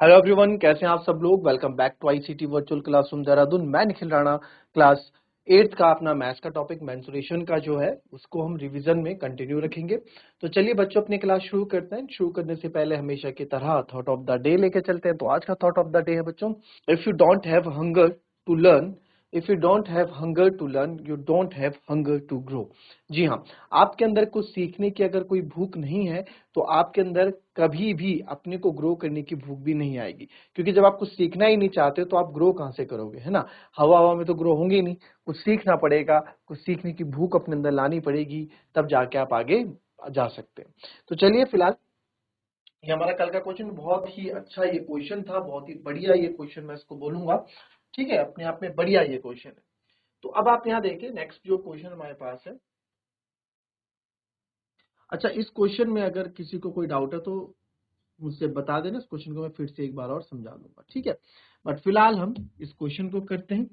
Hello everyone, कैसे हैं आप सब लोग। Welcome back to ICT virtual classroom Dehradun. मैं निखिल राणा। क्लास 8th का अपना मैथ्स का टॉपिक मेंसुरेशन का जो है उसको हम रिवीजन में कंटिन्यू रखेंगे। तो चलिए बच्चों अपनी क्लास शुरू करते हैं। शुरू करने से पहले हमेशा की तरह थॉट ऑफ द डे लेके चलते हैं। तो आज का थॉट ऑफ द डे है बच्चों, if you don't have hunger to learn, if you don't have hunger to learn, you don't have hunger to grow. जी हाँ, आपके अंदर कुछ सीखने की अगर कोई भूख नहीं है तो आपके अंदर कभी भी अपने को ग्रो करने की भूख भी नहीं आएगी। क्योंकि जब आप कुछ सीखना ही नहीं चाहते तो आप ग्रो कहां से करोगे, है ना। हवा हवा में तो ग्रो होंगे ही नहीं। कुछ सीखना पड़ेगा, कुछ सीखने की भूख अपने अंदर लानी पड़ेगी, तब जाके आप आगे जा सकते हैं। तो चलिए फिलहाल ये हमारा कल का क्वेश्चन बहुत ही अच्छा ये क्वेश्चन था, बहुत ही बढ़िया ये क्वेश्चन मैं इसको बोलूंगा। ठीक है, अपने आप में बढ़िया ये क्वेश्चन है। तो अब आप यहाँ देखिए नेक्स्ट जो क्वेश्चन हमारे पास है। अच्छा, इस क्वेश्चन में अगर किसी को कोई डाउट है तो मुझसे बता देना। इस क्वेश्चन को मैं फिर से एक बार और समझा दूंगा, ठीक है। बट फिलहाल हम इस क्वेश्चन को करते हैं।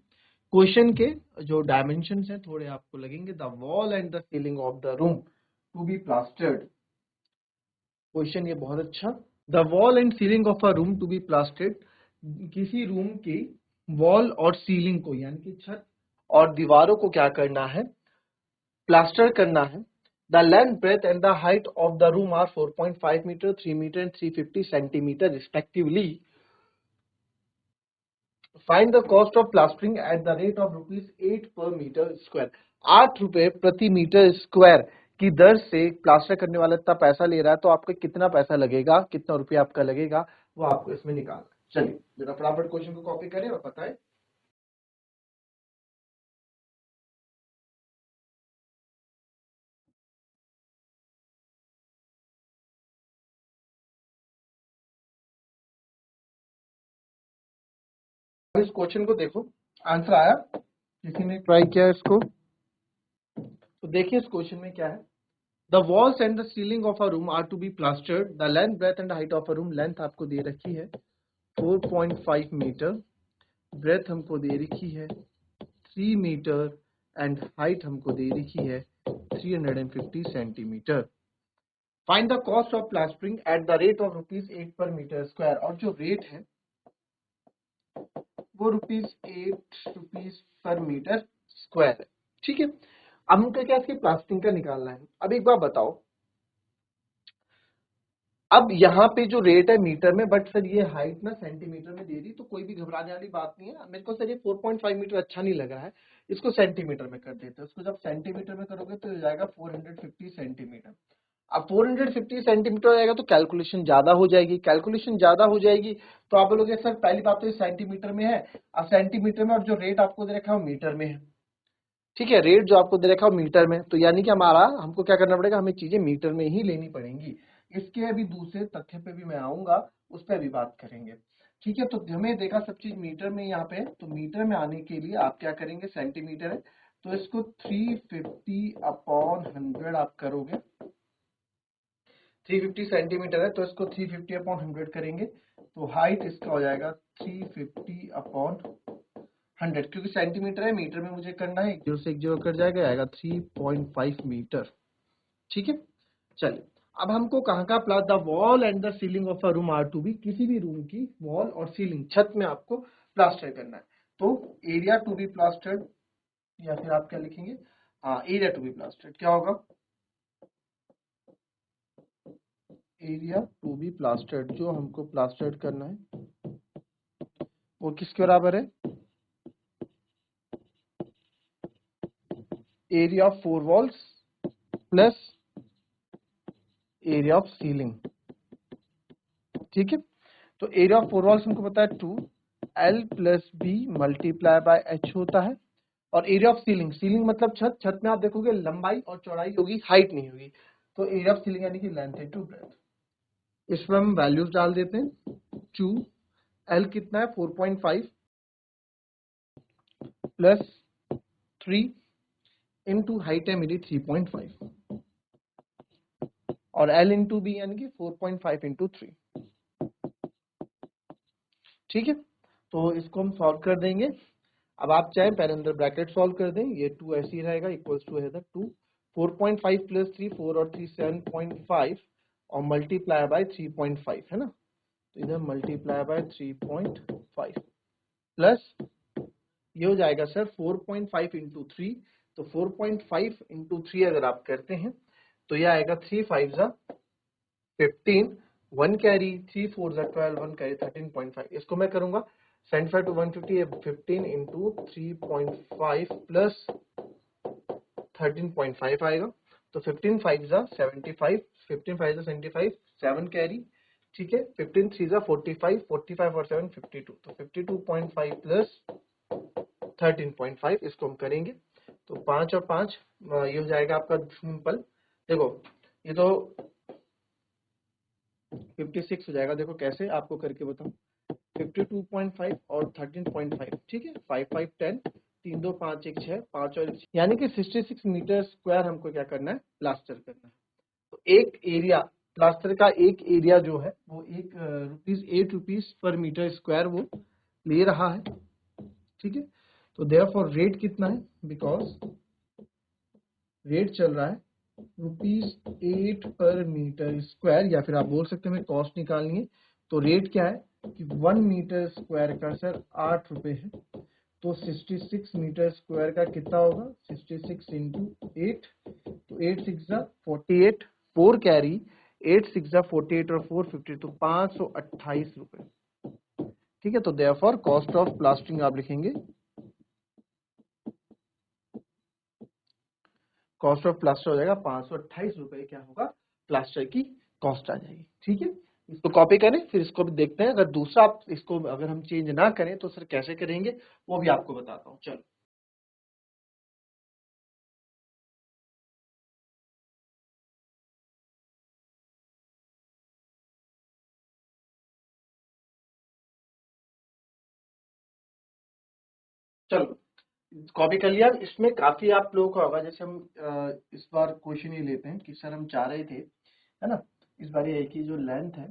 क्वेश्चन के जो डायमेंशन हैं थोड़े आपको लगेंगे। The wall and the ceiling of the room to be plastered. Question ये बहुत अच्छा। The wall and ceiling of a room to be plastered. किसी रूम की वॉल और सीलिंग को यानी कि छत और दीवारों को क्या करना है, प्लास्टर करना है। The length, breadth and the height of the room are 4.5 meter, 3 meter and 350 centimeter respectively. Find the cost of plastering at the rate of rupees 8 per meter square. 8 रुपए प्रति मीटर स्क्वायर की दर से plaster करने वाला इतना पैसा ले रहा है, तो आपका कितना पैसा लगेगा, कितना रुपया आपका लगेगा, वो आपको इसमें निकालना है। चलिए जरा फटाफट क्वेश्चन को कॉपी करें और बताएं। इस क्वेश्चन को देखो, आंसर आया, किसी ने ट्राई किया इसको। तो देखिए इस क्वेश्चन में क्या है। The walls and the ceiling of a room are to be plastered. The length, breadth and height of a room, length आपको दे रखी है 4.5 मीटर, breadth हमको दे रखी है 3 मीटर and height हमको दे रखी है 350 centimetre. Find the cost of plastering at the rate of rupees 8 per meter square। और जो रेट है वो ₹8 पर मीटर स्क्वायर है, ठीक है। अब हमको क्या इसकी प्लास्टरिंग का निकालना है। अब एक बार बताओ, अब यहाँ पे जो रेट है मीटर में, बट सर ये हाइट ना सेंटीमीटर में दे दी, तो कोई भी घबराने वाली बात नहीं है। मेरे को सर ये 4.5 मीटर अच्छा नहीं लग रहा है, इसको सेंटीमीटर में कर देते हैं। इसको जब सेंटीमीटर में करोगे तो हो जाएगा 450 सेंटीमीटर। अब 450 सेंटीमीटर हो जाएगा तो कैलकुलेशन ज्यादा हो जाएगी। कैलकुलेशन ज्यादा हो जाएगी तो आप बोलोगे सर पहली बात तो ये सेंटीमीटर में है, अब सेंटीमीटर में, और जो रेट आपको दे रखा है वो मीटर में है, ठीक है। रेट जो आपको दे रखा है मीटर में, तो यानी कि हमारा हमको क्या करना पड़ेगा, हमें चीजें मीटर में ही लेनी पड़ेंगी। इसके अभी दूसरे तथ्य पे भी मैं आऊंगा, उस पर भी बात करेंगे, ठीक है। तो हमें देखा सब चीज मीटर में यहाँ पे, तो मीटर में आने के लिए आप क्या करेंगे, सेंटीमीटर है तो इसको 350 अपॉन 100 आप करोगे। 350 सेंटीमीटर है तो इसको 350 अपॉन 100 करेंगे, तो हाइट इसका हो जाएगा 350 अपॉन 100। क्योंकि सेंटीमीटर है, मीटर में मुझे करना है, 1 जीरो से 1 जीरो कट जाएगा, आएगा 3.5 मीटर, ठीक है। चलिए अब हमको कहाँ का प्लास, the wall and the ceiling of a room are to be, किसी भी रूम की वॉल और सीलिंग छत में आपको प्लास्टर करना है। तो एरिया टू बी प्लास्टर्ड, या फिर आप क्या लिखेंगे, हाँ एरिया टू बी प्लास्टर्ड क्या होगा, एरिया टू बी प्लास्टर्ड जो हमको प्लास्टर्ड करना है वो किसके बराबर है, area of 4 walls plus area of ceiling, ठीक है। तो एरिया ऑफ 4 वॉल्स हमको पता है 2 L plus B multiply by H होता है। और एरिया ऑफ सीलिंग, सीलिंग मतलब छत, छत में आप देखोगे लंबाई और चौड़ाई होगी, हाइट नहीं होगी। तो एरिया ऑफ सीलिंग यानी कि लेंथ इंटू ब्रेथ। इसमें हम वैल्यूज डाल देते हैं। 2 L कितना है 4.5 प्लस 3 इंटू हाइट है मेरी 3.5 और L इंटू बी यानी कि 4.5 इंटू 3, ठीक है। तो इसको हम सॉल्व कर देंगे। अब आप चाहे पहले अंदर ब्रैकेट सॉल्व कर दें, ये 2 ऐसे ही रहेगा, इक्वल्स टू है 2 4.5 प्लस 3 4 और 3 7.5 और मल्टीप्लाई बाय 3.5 है ना, तो इधर मल्टीप्लाई बाय 3.5 प्लस ये हो जाएगा सर 4.5 इंटू 3, तो 4.5 इंटू 3 अगर आप करते हैं तो ये आएगा 3 5 जा 15, 1 कैरी, 3 4 जा 12, 1 कैरी 13.5। इसको मैं करूंगा 75 टू 150, 15 इंटू 3.5 प्लस 13.5 आएगा, तो 15 5 जा 75, 15 5 जा 75, 7 कैरी, ठीक है, 15 3 जा 45, 45 और 7 52, तो 52.5 प्लस 13.5 इसको हम करेंगे तो 5 और 5 ये हो जाएगा आपका सिंपल। देखो ये तो 56 हो जाएगा, देखो कैसे आपको करके बताऊं, 52.5 और 13.5, ठीक है, 5 5 10, 3 2 5 1 6, 5 और 1, यानी कि 66 मीटर स्क्वायर हमको क्या करना है, प्लास्टर करना है। तो एक एरिया प्लास्टर का एक एरिया जो है वो एक ₹8 पर मीटर स्क्वायर वो ले रहा है, ठीक है। तो देयरफॉर रेट कितना है, बिकॉज रेट चल रहा है ₹8 पर मीटर स्क्वायर, या फिर आप बोल सकते हैं कॉस्ट निकालनी है तो रेट क्या है कि 1 मीटर स्क्वायर का सर ₹8 है, तो 66 मीटर स्क्वायर का कितना होगा, 66 इंटू 8, तो 8 6 जा 48, 4 कैरी, 8 6 जा 48 और 4 50, तो ₹528, ठीक है। तो देयरफॉर कॉस्ट ऑफ प्लास्टरिंग आप लिखेंगे, कॉस्ट ऑफ प्लास्टर हो जाएगा ₹528, क्या होगा, प्लास्टर की कॉस्ट आ जाएगी, ठीक है। इसको कॉपी करें, फिर इसको भी देखते हैं, अगर दूसरा आप इसको अगर हम चेंज ना करें तो सर कैसे करेंगे वो भी आपको बताता हूँ। चलो चलो कॉपी कर लिया। इसमें काफी आप लोगों को होगा, जैसे हम इस बार क्वेश्चन ये लेते हैं कि सर हम चाह रहे थे, है ना, इस बार ये की जो लेंथ है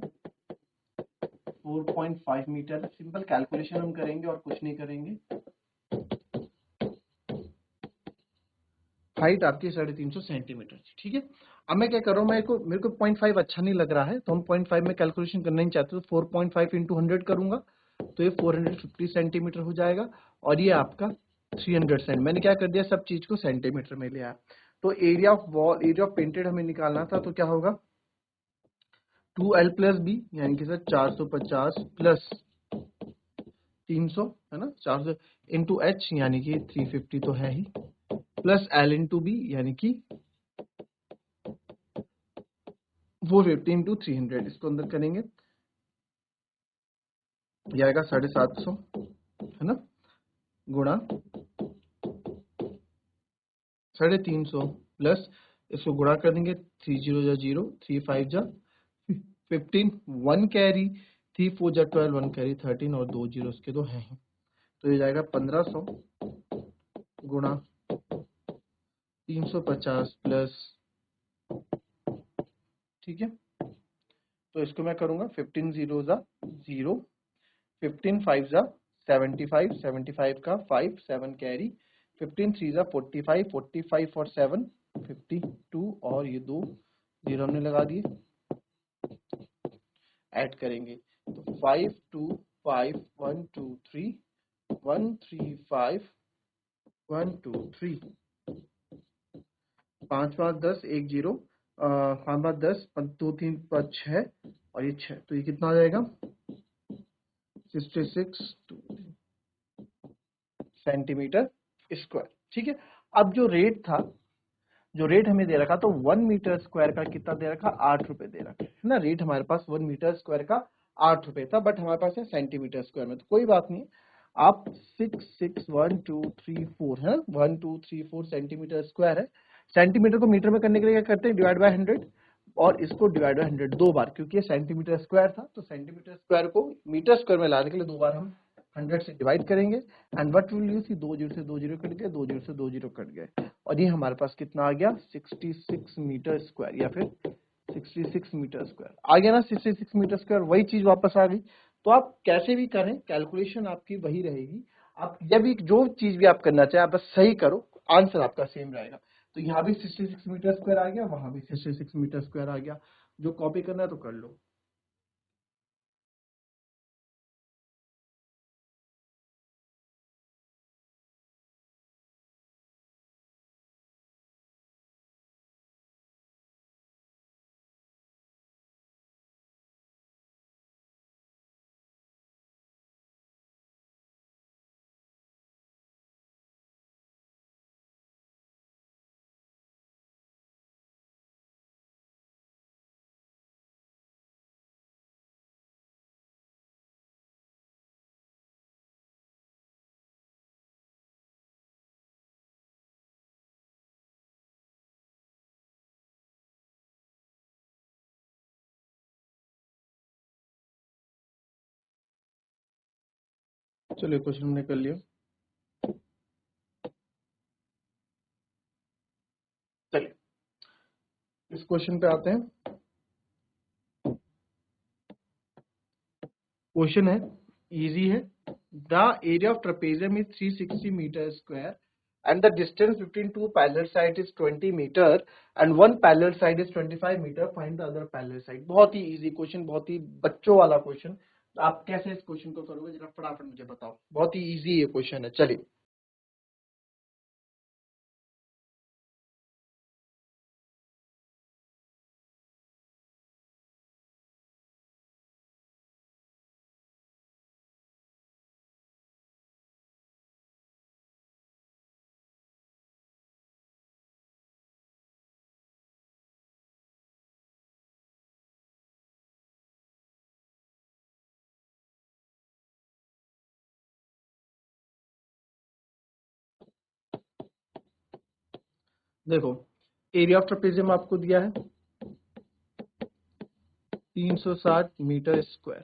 4.5 मीटर, सिंपल कैलकुलेशन हम करेंगे और कुछ नहीं करेंगे। हाइट आपकी 350 सेंटीमीटर, ठीक है। अब मैं क्या कर रहा हूँ, मेरे को 0.5 अच्छा नहीं लग रहा है, तो हम 0.5 में कैलकुलेशन करना नहीं चाहते, तो 4.5 इंटू 100 करूंगा, तो ये 450 सेंटीमीटर हो जाएगा, और ये आपका 300 सेंट, मैंने क्या कर दिया, सब चीज को सेंटीमीटर में ले आया। तो area of wall, area of painted हमें निकालना था, तो क्या होगा 2L प्लस बी, यानी कि सर 450 प्लस 300, है ना, 400 इंटू एच, यानी कि 350 तो है ही, प्लस एल इंटू बी, यानी कि 450 इंटू 300, इसको अंदर करेंगे, ये आएगा 750, है ना, गुणा 350 प्लस इसको गुणा कर देंगे, 3 0 जा 0, 3 5 जा 15, 1 कैरी, 3 4 जा 12, 1 कैरी 13, और 2 जीरो इसके तो है ही, तो ये जाएगा 1500 गुणा 350 प्लस, ठीक है। तो इसको मैं करूंगा 15 0 जा 0, 15 5 जा 75, 75 का 5 7 कैरी, 15 3 जा 45, 45 और 7 52, और ये दो जीरो हमने लगा दिए, ऐड करेंगे तो 5 2 5 1 2 3 1 3 5 1 2 3, 5 5 10 1 0, 5 5 10 2 3 5 6, और ये 6, तो ये कितना आ जाएगा 66 सेंटीमीटर स्क्वायर, ठीक है। अब जो रेट था, जो रेट हमें दे रखा, तो 1 मीटर स्क्वायर का कितना दे रखा, ₹8 दे रखा है ना, रेट हमारे पास 1 मीटर स्क्वायर का ₹8 था, बट हमारे पास है सेंटीमीटर स्क्वायर में, तो कोई बात नहीं, आप 6 6 1 2 3 4 है, 1 2 3 4 सेंटीमीटर स्क्वायर है। सेंटीमीटर को मीटर में करने के लिए क्या करते हैं, डिवाइड बाय 100, और इसको डिवाइड बाय 100 दो बार, क्योंकि ये सेंटीमीटर स्क्वायर था, तो सेंटीमीटर स्क्वायर को मीटर स्क्वायर में लाने के लिए दो बार हम 100 से डिवाइड करेंगे, and what will you see, 2 zero से 2 जीरो कट गए, 2 जीरो से 2 जीरो कट गए, और ये हमारे पास कितना आ गया 66 मीटर स्क्वायर, या फिर 66 मीटर स्क्वायर आ गया ना, 66 मीटर स्क्वायर, वही चीज वापस आ गई। तो आप कैसे भी करें, कैलकुलेशन आपकी वही रहेगी, आप जब भी जो चीज भी आप करना चाहे आप बस सही करो, आंसर आपका सेम रहेगा। तो यहाँ भी 66 मीटर स्क्वायर आ गया, वहां भी 66 मीटर स्क्वायर आ गया, जो कॉपी करना है तो कर लो। चलिए क्वेश्चन हमने कर लिया। चलिए इस क्वेश्चन पे आते हैं। क्वेश्चन है, इजी है। The area of trapezium is 360 metre square and the distance between two parallel sides is 20 meter and one parallel side is 25 meter. Find the other parallel side. बहुत ही इजी क्वेश्चन, बहुत ही बच्चों वाला question. आप कैसे इस question को करोगे जरा फटाफट मुझे बताओ। बहुत ही इजी ये क्वेश्चन है। चलिए देखो, एरिया ऑफ ट्रेपेजियम आपको दिया है 360 metre square.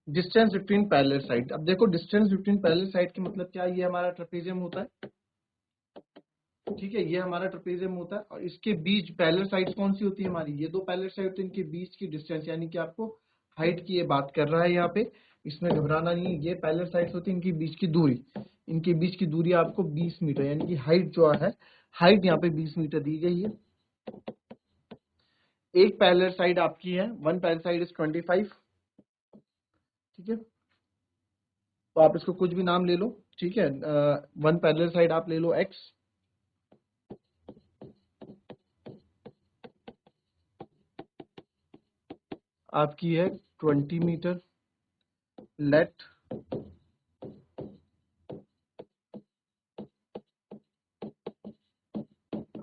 Distance between parallel side, अब देखो डिस्टेंस बिटवीन पैरेलल साइड के मतलब क्या, ये हमारा ट्रेपेजियम होता है, ठीक है, ये हमारा ट्रेपेजियम होता है। और इसके बीच पैरेलल साइड्स कौन सी होती है हमारी, ये दो पैरेलल साइड होती है, इनके बीच की डिस्टेंस यानी कि आपको हाइट की ये बात कर रहा है यहाँ पे, इसमें घबराना नहीं है। ये पैरेलल साइड्स होती है, इनकी बीच की दूरी, इनके बीच की दूरी आपको 20 मीटर यानी कि हाइट जो है, हाइट यहाँ पे 20 मीटर दी गई है। एक पैरेलल साइड आपकी है, वन पैरेलल साइड इज 25, ठीक है, तो आप इसको कुछ भी नाम ले लो, ठीक है। वन पैरेलल साइड आप ले लो x, आपकी है 20 metre. Let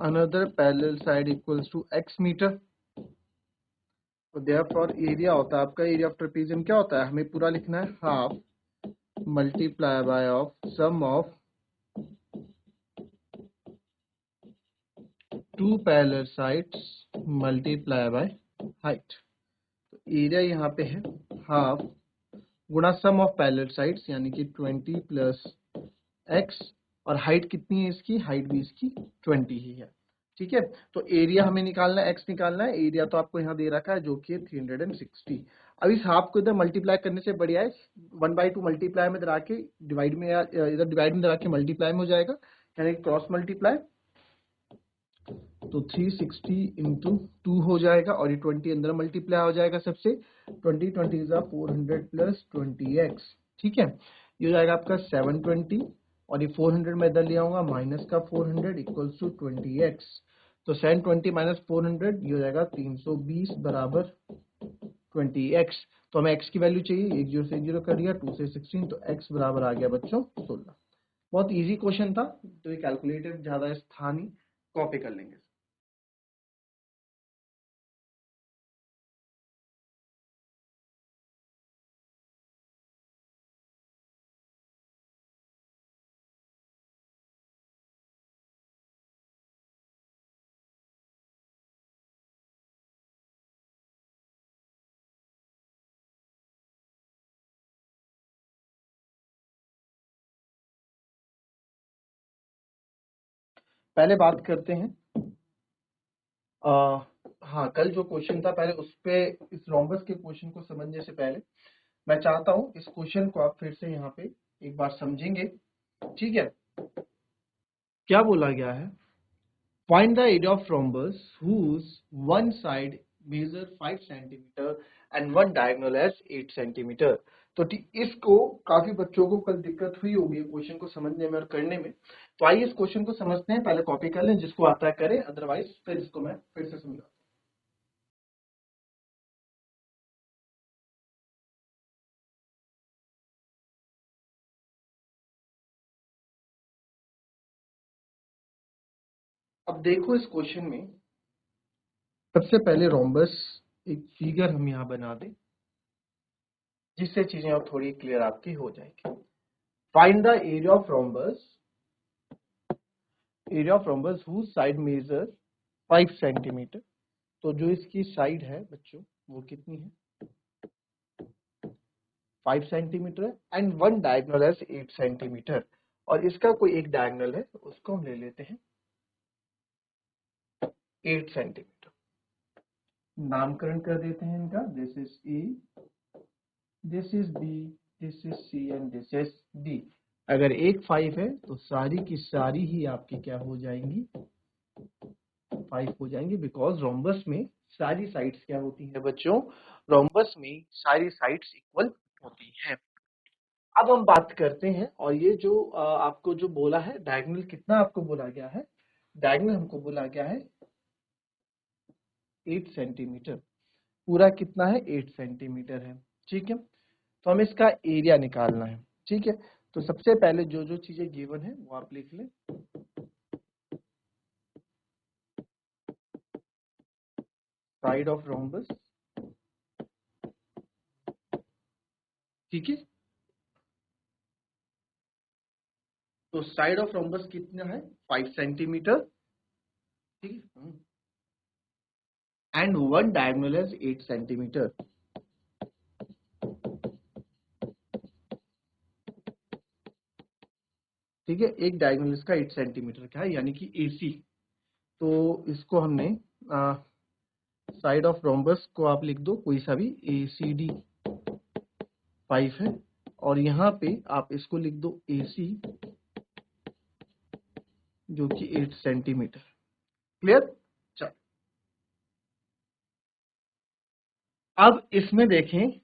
another parallel side equals to x metre. तो देयरफॉर एरिया होता है आपका, एरिया ऑफ ट्रेपेजियम क्या होता है, हमें पूरा लिखना है half multiply by of sum of two parallel sides multiply by height. तो एरिया यहाँ पे है हाफ गुणा सम ऑफ पैरेलल साइड्स यानी कि 20 प्लस x, और हाइट कितनी है इसकी, हाइट भी इसकी 20 ही है, ठीक है। तो एरिया हमें निकालना है, x निकालना है, एरिया तो आपको यहाँ दे रखा है जो कि 360। अब इस हाफ को इधर मल्टीप्लाई करने से बढ़िया है 1/2 मल्टीप्लाई में इधर आके डिवाइड में, इधर डिवाइड में इधर आके मल्टीप्लाई में हो जाएगा, यानी क्रॉस मल्टीप्लाई। तो 360 इंटू 2 हो जाएगा और ये 20 अंदर मल्टीप्लाई हो जाएगा सबसे, 20 इज 400 प्लस 20x, ठीक है। ये हो जाएगा आपका 720 और ये 400 में इधर ले आऊंगा माइनस का 400 इक्वल्स टू 20x। तो 720 माइनस 400 ये हो जाएगा 320 बराबर 20x। तो हमें x की वैल्यू चाहिए, 1 0 से 1 0 कर दिया, 2 से 16, तो x बराबर आ गया बच्चों 16। बहुत इजी क्वेश्चन था, तो ये कैलकुलेटर ज्यादा था नहीं, कॉपी कर लेंगे। पहले बात करते हैं, हाँ कल जो क्वेश्चन था पहले उस पे, इस रोम्बस के क्वेश्चन को समझने से पहले मैं चाहता हूं इस क्वेश्चन को आप फिर से यहाँ पे एक बार समझेंगे, ठीक है। क्या बोला गया है, find the area of rhombus whose one side measure 5 centimetre and one diagonal as 8 centimetre. तो इसको काफी बच्चों को कल दिक्कत हुई होगी क्वेश्चन को समझने में और करने में। तो आइए इस क्वेश्चन को समझते हैं, पहले कॉपी कर लें, जिसको आता है करे, अदरवाइज फिर इसको मैं फिर से समझाता हूं। अब देखो इस क्वेश्चन में सबसे पहले रोम्बस एक फिगर हम यहाँ बना दें, जिससे चीजें और थोड़ी क्लियर आपकी हो जाएगी। Find the area of rhombus, area of rhombus whose side measure 5 centimetre. तो जो इसकी साइड है बच्चों वो कितनी है, 5 सेंटीमीटर है and one diagonal as 8 centimetre, और इसका कोई एक डायगोनल है उसको हम ले लेते हैं 8 सेंटीमीटर। नामकरण कर देते हैं इनका, this is A, this is B, this is C and this is D. अगर एक 5 है तो सारी की सारी ही आपकी क्या हो जाएंगी, 5 हो जाएंगी, बिकॉज रोम्बस में सारी साइड्स क्या होती हैं बच्चों, रोम्बस में सारी साइड्स इक्वल होती हैं। अब हम बात करते हैं, और ये जो आपको जो बोला है डायगोनल कितना आपको बोला गया है, डायगोनल हमको बोला गया है 8 सेंटीमीटर, पूरा कितना है 8 सेंटीमीटर है। ठीक है, तो हमें इसका एरिया निकालना है। ठीक है, तो सबसे पहले जो जो चीजें गिवन है वो आप लिख लें। साइड ऑफ रोम्बस, ठीक है, तो साइड ऑफ रोम्बस कितना है 5 सेंटीमीटर, ठीक है, and one diagonal is 8 centimetre. ठीक है, एक डायगोनल इसका 8 सेंटीमीटर का है, यानी कि AC। तो इसको हमने साइड ऑफ रोम्बस को आप लिख दो कोई सा भी, ACD 5 है, और यहाँ पे आप इसको लिख दो AC जो कि 8 सेंटीमीटर। क्लियर? चल, अब इसमें देखें,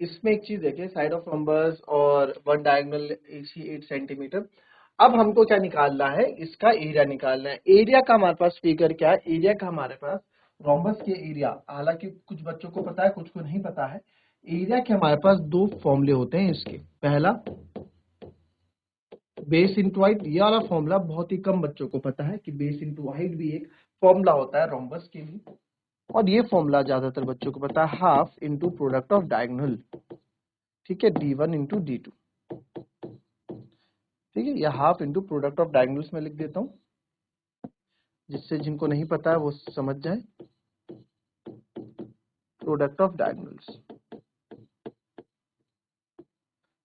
इसमें एक चीज देखें, साइड ऑफ रोम्बस और वन डायगोनल AC 8 सेंटीमीटर। अब हमको क्या निकालना है, इसका एरिया निकालना है। एरिया का हमारे पास फिगर क्या है, एरिया का हमारे पास रोम्बस के एरिया, हालांकि कुछ बच्चों को पता है कुछ को नहीं पता है, एरिया के हमारे पास दो फॉर्मूले होते हैं इसके। पहला बेस इंटू हाइट, ये वाला फॉर्मूला बहुत ही कम बच्चों को पता है कि बेस इंटू हाइट भी एक फॉर्मूला होता है रोम्बस के लिए, और ये फॉर्मूला ज्यादातर बच्चों को पता है, half into product of diagonal. ठीक है, D1 इंटू D2। ठीक है, या half into product of diagonals में लिख देता हूं, जिससे जिनको नहीं पता है वो समझ जाए। प्रोडक्ट ऑफ डायगोनल्स,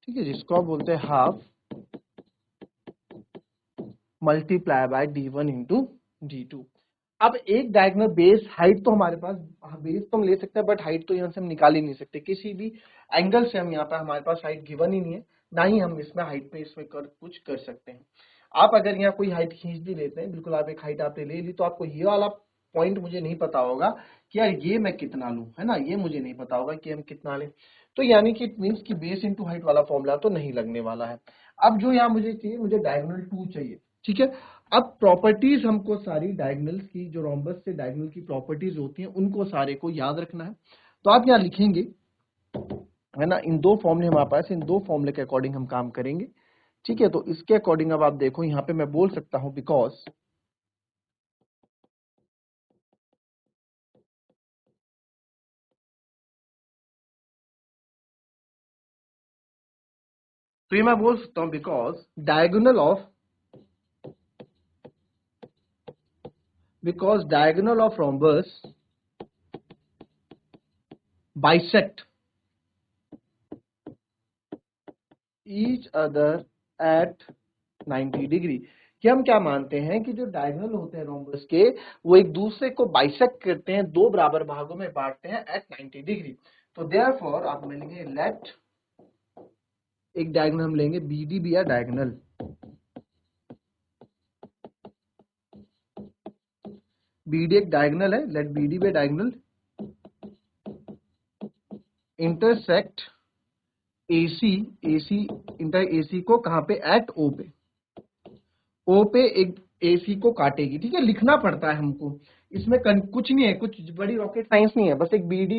ठीक है, जिसको आप बोलते हैं half multiply bye D1 into D2। अब एक डायगोनल बेस हाइट तो हमारे पास, बेस तो हम ले सकते हैं बट हाइट तो यहाँ से हम निकाल ही नहीं सकते, किसी भी एंगल से हम यहाँ पर, हमारे पास हाइट गिवन ही नहीं है, ना ही हम इसमें हाइट पे इसमें कुछ कर सकते हैं। आप अगर यहाँ कोई हाइट खींच भी लेते हैं, बिल्कुल आप एक हाइट आपने ले ली, तो आपको ये वाला पॉइंट मुझे नहीं पता होगा कि यार ये मैं कितना लूं, है ना, ये मुझे नहीं पता होगा कि हम कितना लें, तो यानी कि इट मीन्स कि बेस इंटू हाइट वाला फॉर्मूला तो नहीं लगने वाला है। अब जो यहाँ मुझे चाहिए, मुझे डायगोनल 2 चाहिए। ठीक है, अब प्रॉपर्टीज हमको सारी डायगोनल्स की, जो रोम्बस से डायगोनल की प्रॉपर्टीज होती हैं, उनको सारे को याद रखना है। तो आप यहाँ लिखेंगे, है ना, इन दो फॉर्मूले हमारे पास, इन दो फॉर्मूले के अकॉर्डिंग हम काम करेंगे। ठीक है, तो इसके अकॉर्डिंग अब आप देखो, यहाँ पे मैं बोल सकता हूं बिकॉज, तो ये मैं बोल सकता हूं because diagonal of rhombus bisect each other at 90 degree, कि हम क्या मानते हैं कि जो डायगोनल होते हैं रोम्बस के, वो एक दूसरे को बाइसेक्ट करते हैं, दो बराबर भागों में बांटते हैं एट 90 डिग्री। तो देयरफॉर आप मिलेंगे लेट, एक डायगोनल हम लेंगे BD बी डायगोनल, BD एक डायगोनल है, लेट BD be diagonal intersect AC, AC inter AC को कहां पे, एट O पे, O पे एक AC को काटेगी। ठीक है, लिखना पड़ता है हमको, इसमें कुछ नहीं है, कुछ बड़ी रॉकेट साइंस नहीं है, बस एक BD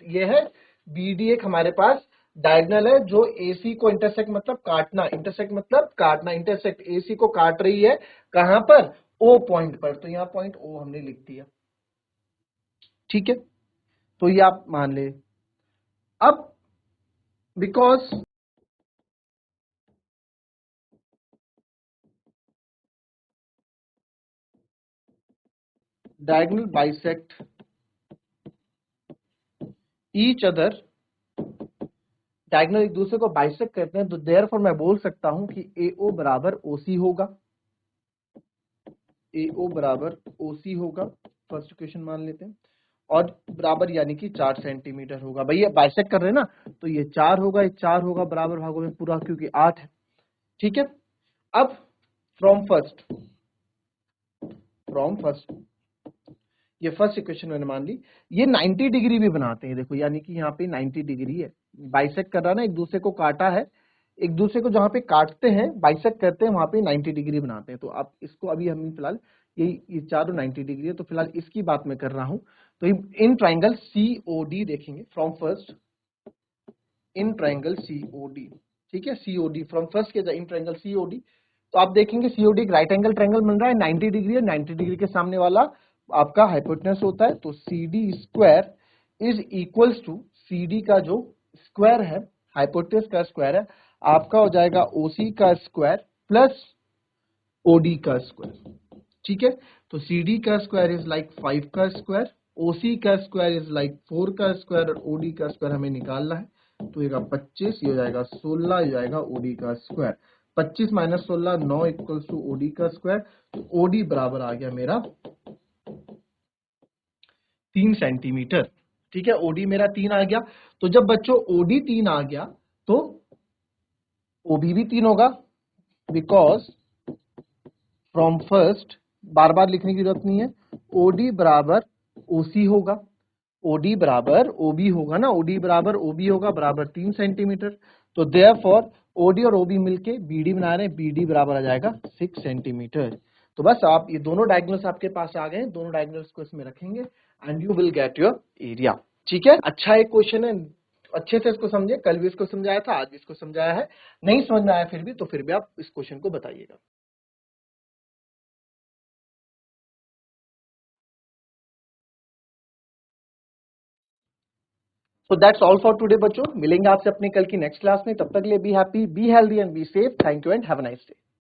ये है, BD एक हमारे पास डायगोनल है जो AC को इंटरसेक्ट मतलब काटना, इंटरसेक्ट मतलब काटना, इंटरसेक्ट AC को काट रही है, कहां पर, O पॉइंट पर, तो यहाँ पॉइंट O हमने लिख दिया। ठीक है, तो ये आप मान ले। अब because diagonal bisect each other diagonal एक दूसरे को बाइसेक्ट करते हैं, तो देयरफॉर मैं बोल सकता हूं कि AO बराबर OC होगा, AO बराबर OC होगा, फर्स्ट इक्वेशन मान लेते हैं, और बराबर यानी कि 4 सेंटीमीटर होगा। भैया बाइसेक्ट कर रहे हैं ना, तो ये 4 होगा, ये 4 होगा, बराबर भागों में पूरा, क्योंकि 8 है। ठीक है, अब फ्रॉम फर्स्ट ये फर्स्ट इक्वेशन मैंने मान ली, ये 90 डिग्री भी बनाते हैं, देखो यानी कि यहाँ पे 90 डिग्री है, बाइसेक्ट कर रहा है ना, एक दूसरे को काटा है, एक दूसरे को जहां पे काटते हैं बाइसेक्ट करते हैं वहां पे 90 डिग्री बनाते हैं। तो आप इसको अभी हम फिलहाल ये चारों 90 डिग्री है, तो फिलहाल इसकी बात मैं कर रहा हूं। तो इन ट्राइंगल COD देखेंगे from first, in triangle COD, ठीक है, COD फ्रॉम फर्स्ट के इन ट्राइंगल COD, तो आप देखेंगे COD एक राइट एंगल ट्राइंगल बन रहा है, 90 डिग्री है, 90 डिग्री के सामने वाला आपका हाइपोटेनस होता है, तो CD square is equals to CD का जो स्क्वायर है, हाइपोटेनस का स्क्वायर है, आपका हो जाएगा OC का स्क्वायर प्लस OD का स्क्वायर। ठीक है, तो CD का स्क्वायर इज लाइक 5 का स्क्वायर, OC का स्क्वायर इज लाइक 4 का स्क्वायर, और OD का स्क्वायर हमें निकालना है, तो ये 25, ये हो जाएगा 16, ये जाएगा OD का square, 25 minus 16 9 equals to OD का स्क्वायर, तो OD बराबर आ गया मेरा 3 सेंटीमीटर। ठीक है, OD मेरा 3 आ गया, तो जब बच्चों OD 3 आ गया तो OB भी 3 होगा, बिकॉज फ्रॉम फर्स्ट बार बार लिखने की जरूरत नहीं है, OD बराबर OC होगा, OD बराबर OB होगा ना, OD बराबर OB होगा, बराबर 3 सेंटीमीटर, तो देयरफॉर OD और OB मिलके BD बना रहे हैं, BD बराबर आ जाएगा 6 सेंटीमीटर। तो बस आप ये दोनों डायगोनल्स आपके पास आ गए, दोनों डायगोनल्स को इसमें रखेंगे and you will get your area. ठीक है, अच्छा एक क्वेश्चन है, अच्छे से इसको समझे, कल भी इसको समझाया था, आज भी इसको समझाया है, नहीं समझ में आया फिर भी, तो फिर भी आप इस क्वेश्चन को बताइएगा। So that's all for today बच्चों, मिलेंगे आपसे अपने कल की नेक्स्ट क्लास में, तब तक के लिए be happy, be healthy and be safe. Thank you and have a nice day.